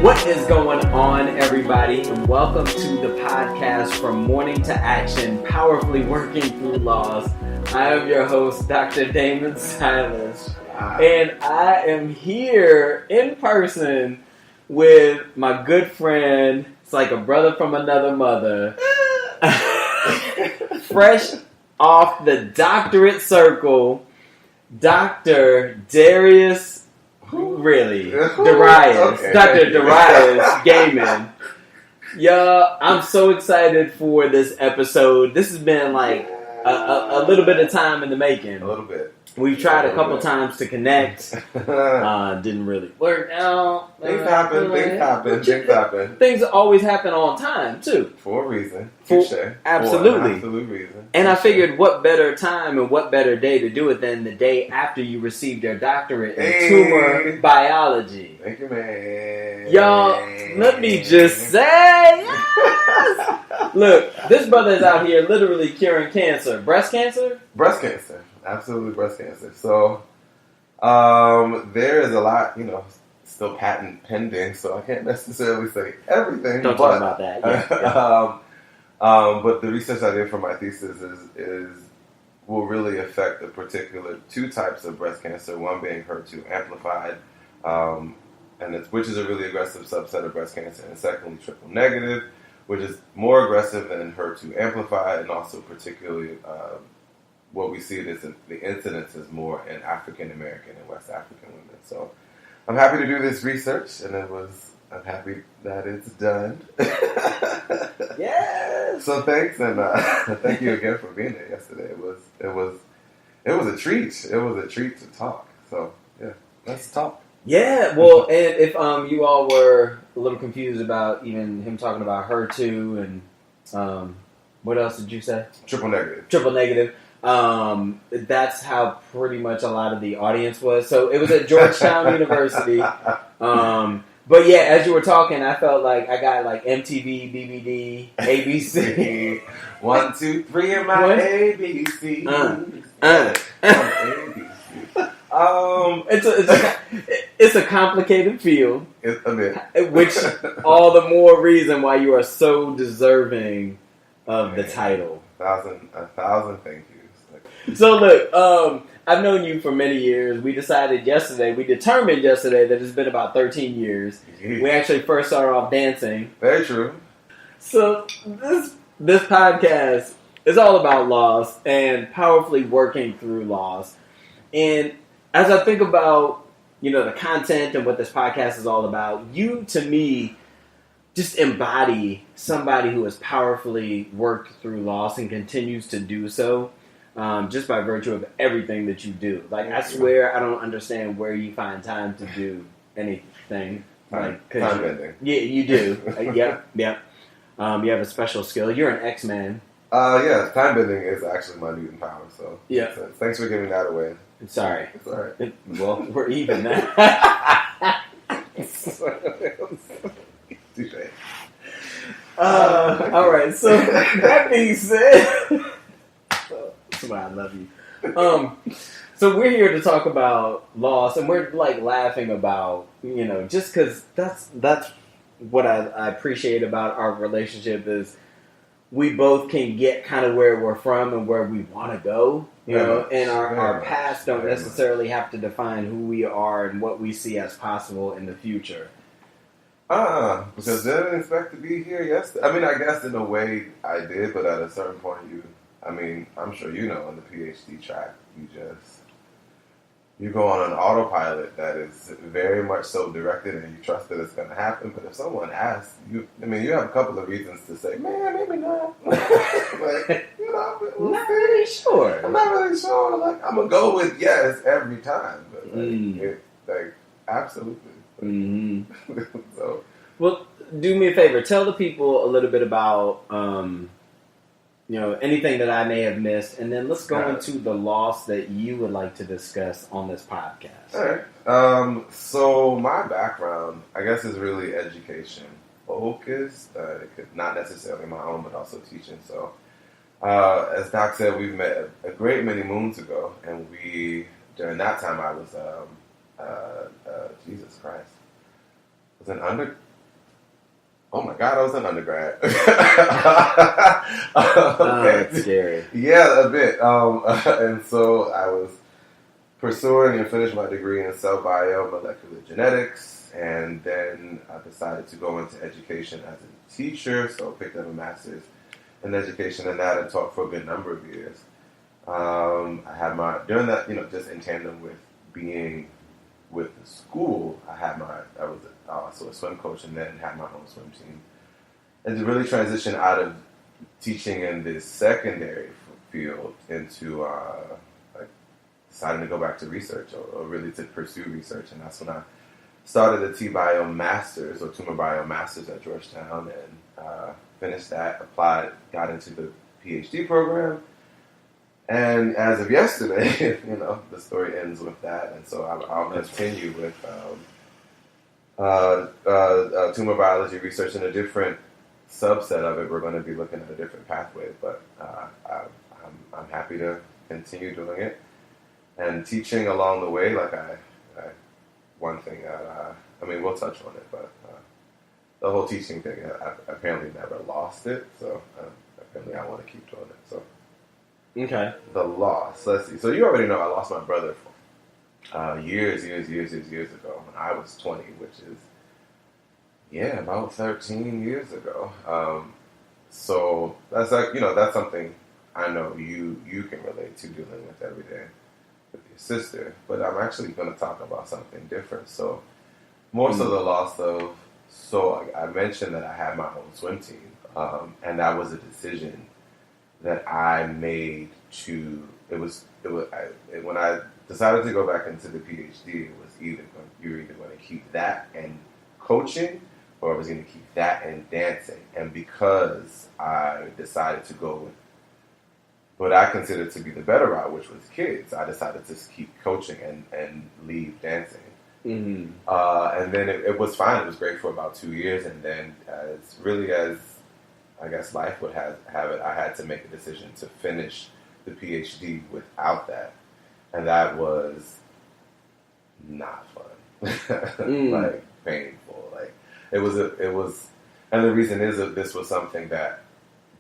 What is going on, everybody, and welcome to the podcast From Mourning to Action, Powerfully Working Through Laws. I am your host, Dr. Damon Silas, and I am here in person with my good friend. It's like a brother from another mother. Fresh off the doctorate circle, Dr. Darius Darius. Okay. Dr. Darius Gaymon. Yo, I'm so excited for this episode. This has been like a little bit of time in the making. A little bit. We've tried a couple times to connect. Didn't really work out. Things happen. Things always happen on time, too. For a reason. Absolutely. For an absolute reason. And I figured what better time and what better day to do it than the day after you received your doctorate in tumor biology. Thank you, man. Y'all, let me just say, yes! Look, this brother is out here literally curing cancer. Breast cancer? Breast cancer. Absolutely breast cancer. So, there is a lot, still patent pending, so I can't necessarily say everything. Don't talk about that. Yeah. But the research I did for my thesis will really affect the particular two types of breast cancer, one being HER2 amplified, which is a really aggressive subset of breast cancer, and secondly, triple negative, which is more aggressive than HER2 amplified, and also particularly what we see is the incidence is more in African American and West African women. So I'm happy to do this research, and I'm happy that it's done. Yes. So thanks, and thank you again for being there yesterday. It was a treat. It was a treat to talk. So yeah, let's talk. Yeah, well, and if you all were a little confused about even him talking about HER2 and what else did you say? Triple negative. Triple negative. That's how pretty much a lot of the audience was. So it was at Georgetown University. But yeah, as you were talking, I felt like I got like MTV, DVD, ABC. 1, 2, 3 in my ABC. It's a complicated field. It's a bit. Which all the more reason why you are so deserving of the title. A thousand thank yous. So look, I've known you for many years. We determined yesterday that it's been about 13 years. Yeah. We actually first started off dancing. Very true. So this podcast is all about loss and powerfully working through loss. And as I think about, the content and what this podcast is all about, you, to me, just embody somebody who has powerfully worked through loss and continues to do so. Just by virtue of everything that you do. Like, I swear I don't understand where you find time to do anything. Time bending. Yeah, you do. Yep. You have a special skill. You're an X-Man. Yeah, time bending is actually my mutant power, so yeah. Thanks for giving that away. Sorry. It's all right. Well, we're even now. Touche. All right, so that being said... That's why I love you. So we're here to talk about loss, and we're like laughing about, just because that's what I appreciate about our relationship is we both can get kind of where we're from and where we want to go, and our past don't necessarily have to define who we are and what we see as possible in the future. Because they didn't expect to be here yesterday. I mean, I guess in a way I did, but at a certain point I'm sure on the PhD track, you go on an autopilot that is very much so directed and you trust that it's going to happen. But if someone asks, you have a couple of reasons to say, man, maybe not. Not really sure. I'm not really sure. Like, I'm going to go with yes every time. But absolutely. Mm-hmm. So, well, do me a favor. Tell the people a little bit about... anything that I may have missed, and then let's go into the loss that you would like to discuss on this podcast. All right. So my background, I guess, is really education focused. Not necessarily my own, but also teaching. So, as Doc said, we met a great many moons ago, and during that time, I was, Jesus Christ, I was an Oh my God, I was an undergrad. That's scary. Yeah, a bit. And so I was pursuing and finished my degree in cell bio molecular genetics, and then I decided to go into education as a teacher. So I picked up a master's in education in that and taught for a good number of years. I had during that, just in tandem with being with the school, I was also a swim coach and then had my own swim team. And to really transition out of teaching in this secondary field into deciding to go back to research or really to pursue research. And that's when I started the T-Bio Masters or Tumor Bio Masters at Georgetown and finished that, applied, got into the PhD program. And as of yesterday, the story ends with that. And so I'll continue with tumor biology research in a different subset of it. We're going to be looking at a different pathway, but I'm happy to continue doing it and teaching along the way. Like one thing that we'll touch on it, but the whole teaching thing, I apparently never lost it, so apparently I want to keep doing it. So. Okay. The loss. Let's see. So you already know I lost my brother years ago when I was 20, which is about 13 years ago. So that's that's something I know you can relate to dealing with every day with your sister. But I'm actually going to talk about something different. So more so the loss of. So I mentioned that I had my own swim team, and that was a decision that I made when I decided to go back into the PhD, it was you're either going to keep that and coaching, or I was going to keep that and dancing. And because I decided to go with what I considered to be the better route, which was kids, I decided to keep coaching and leave dancing. Mm-hmm. And then it was fine. It was great for about 2 years, and then as I guess life would have it, I had to make a decision to finish the PhD without that. And that was not fun. Like, painful. Like, it was, and the reason is that this was something that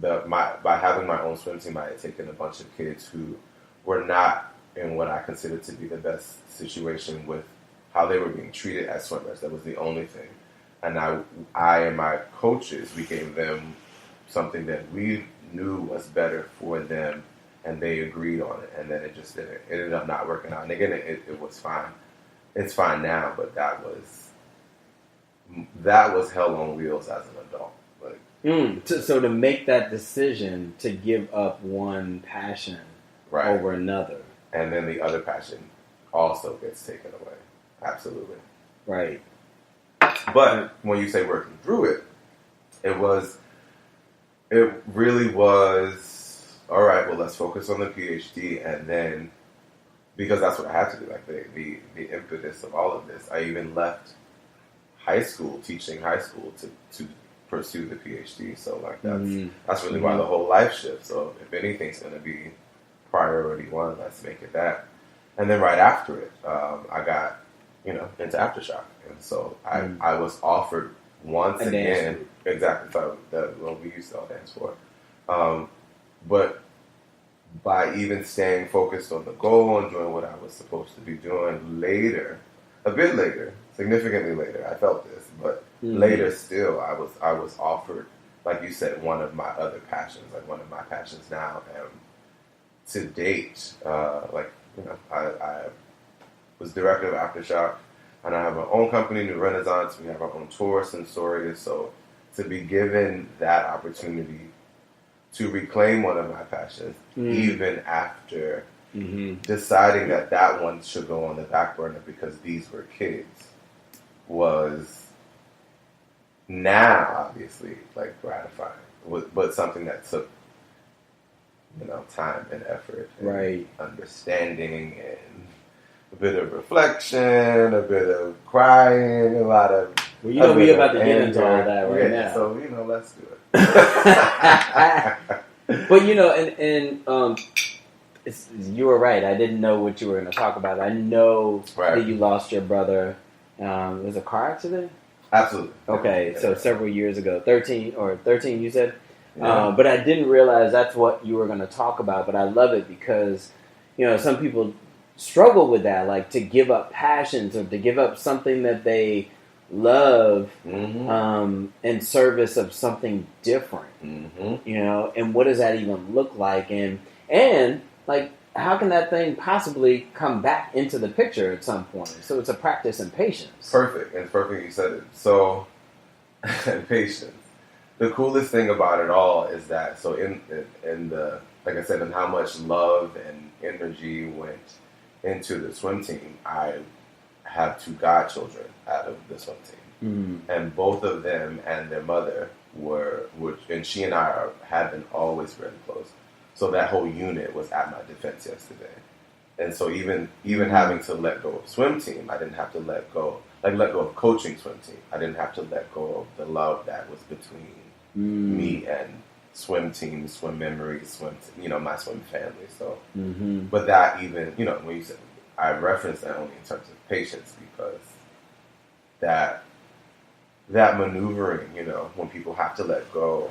by having my own swim team, I had taken a bunch of kids who were not in what I considered to be the best situation with how they were being treated as swimmers. That was the only thing. And I and my coaches, we gave them something that we knew was better for them, and they agreed on it, and then it ended up not working out. And again, it was fine. It's fine now, but that was hell on wheels as an adult. Like, so to make that decision to give up one passion over another, and then the other passion also gets taken away. Absolutely. Right. But when you say working through it, it really was, all right, well, let's focus on the PhD. And then, because that's what I had to do, like the impetus of all of this, I even left teaching high school to pursue the PhD. So like that's really why the whole life shifts. So if anything's going to be priority one, let's make it that. And then right after it, I got, into Aftershock. And so I was offered once again, exactly, so that what we used to all dance for. But by even staying focused on the goal and doing what I was supposed to be doing a bit later, significantly later, I felt this, but later still, I was offered, like you said, one of my other passions, like one of my passions now, and to date, I was director of Aftershock, and I have my own company, New Renaissance. We have our own tour, Sensorious. So to be given that opportunity to reclaim one of my passions, even after deciding that one should go on the back burner because these were kids, was now obviously like gratifying, but something that took time and effort, and understanding, and a bit of reflection, a bit of crying, a lot of. Well, we're about to get into all that now. So let's do it. But you were right. I didn't know what you were going to talk about. I know that you lost your brother. It was a car accident. Absolutely. Okay, Yeah. so several years ago, 13 you said? Yeah. But I didn't realize that's what you were going to talk about, but I love it because, some people struggle with that, like to give up passions or to give up something that they love in service of something different, and what does that even look like? And like, how can that thing possibly come back into the picture at some point? So it's a practice in patience. Perfect. And it's perfect you said it. So, patience. The coolest thing about it all is that, so in the, like I said, in how much love and energy went into the swim team, I have 2 godchildren out of the swim team. And both of them and their mother and she and I have been always very close. So that whole unit was at my defense yesterday. And so even having to let go of swim team, I didn't have to let go of coaching swim team. I didn't have to let go of the love that was between me and swim team, swim memories, my swim family. So, but that even, when you said, I reference that only in terms of patience, because that maneuvering, when people have to let go,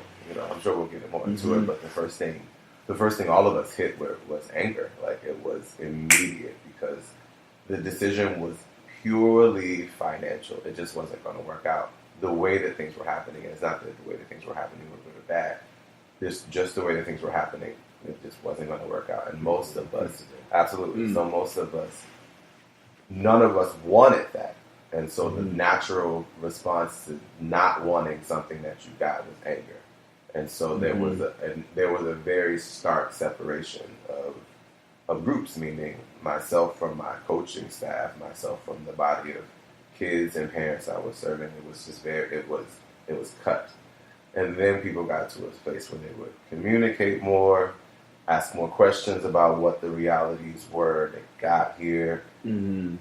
I'm sure we'll get more into it, but the first thing all of us hit was anger. Like, it was immediate because the decision was purely financial. It just wasn't going to work out the way that things were happening. And it's not that the way that things were happening were good or bad. It's just the way that things were happening. It just wasn't going to work out. And most of us, absolutely. So most of us, none of us wanted that. And so the natural response to not wanting something that you got was anger. And so there was a very stark separation of groups, meaning myself from my coaching staff, myself from the body of kids and parents I was serving. It was just it was cut. And then people got to a place where they would communicate more, ask more questions about what the realities were that got here. And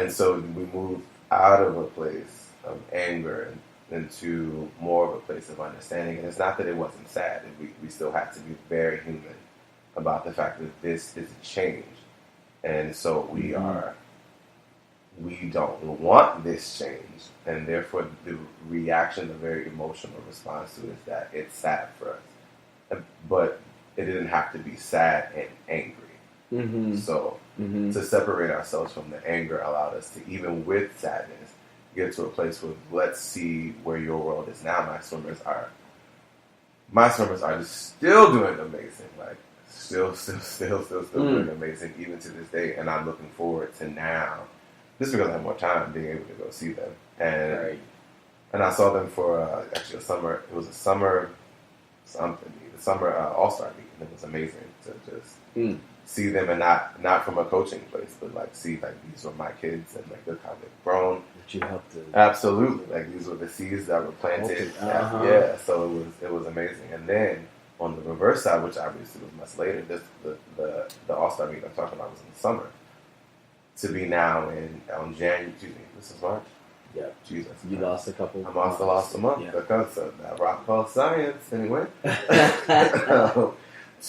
so we moved out of a place of anger into more of a place of understanding. And it's not that it wasn't sad. We still had to be very human about the fact that this is a change. And so we don't want this change. And therefore the reaction, the very emotional response to it is that it's sad for us. But it didn't have to be sad and angry. So to separate ourselves from the anger allowed us to, even with sadness, get to a place where, let's see where your world is now. My swimmers are just still doing amazing. Like, still doing amazing even to this day. And I'm looking forward to now, just because I have more time, being able to go see them. And I saw them for actually a summer. It was a summer All-Star meet, and it was amazing to just see them, and not from a coaching place, but like see, like, these were my kids, and like, look how they've grown. That you helped to absolutely, like, these were the seeds that were planted. Yeah, so it was amazing. And then on the reverse side, which obviously was much later, the All-Star meet I'm talking about was in the summer. To be now on January, this is March. Yeah, Jesus. You lost a couple. I also lost a month because of that rock called science. Anyway,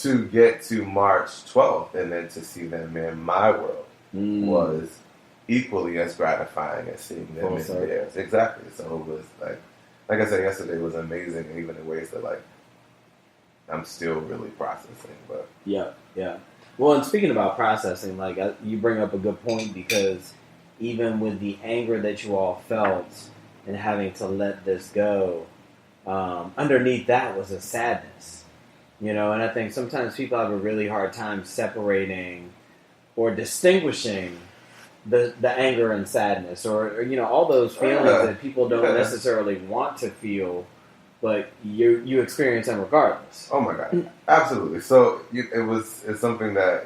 to get to March 12th and then to see them in my world was equally as gratifying as seeing them in theirs. Exactly. So it was like I said yesterday, it was amazing, even in ways that, like, I'm still really processing. But yeah. Well, and speaking about processing, like, you bring up a good point, because even with the anger that you all felt and having to let this go, underneath that was a sadness, and I think sometimes people have a really hard time separating or distinguishing the anger and sadness, or all those feelings that people don't necessarily want to feel, but you experience them regardless. Oh my God, absolutely. So it's something that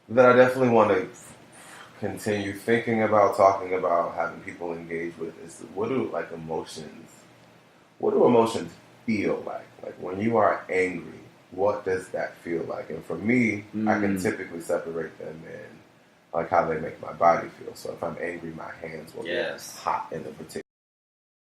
I definitely want to continue thinking about, talking about, having people engage with. Is what do emotions feel like? Like, when you are angry, what does that feel like? And for me, I can typically separate them in, like, how they make my body feel. So if I'm angry, my hands will get hot in a particular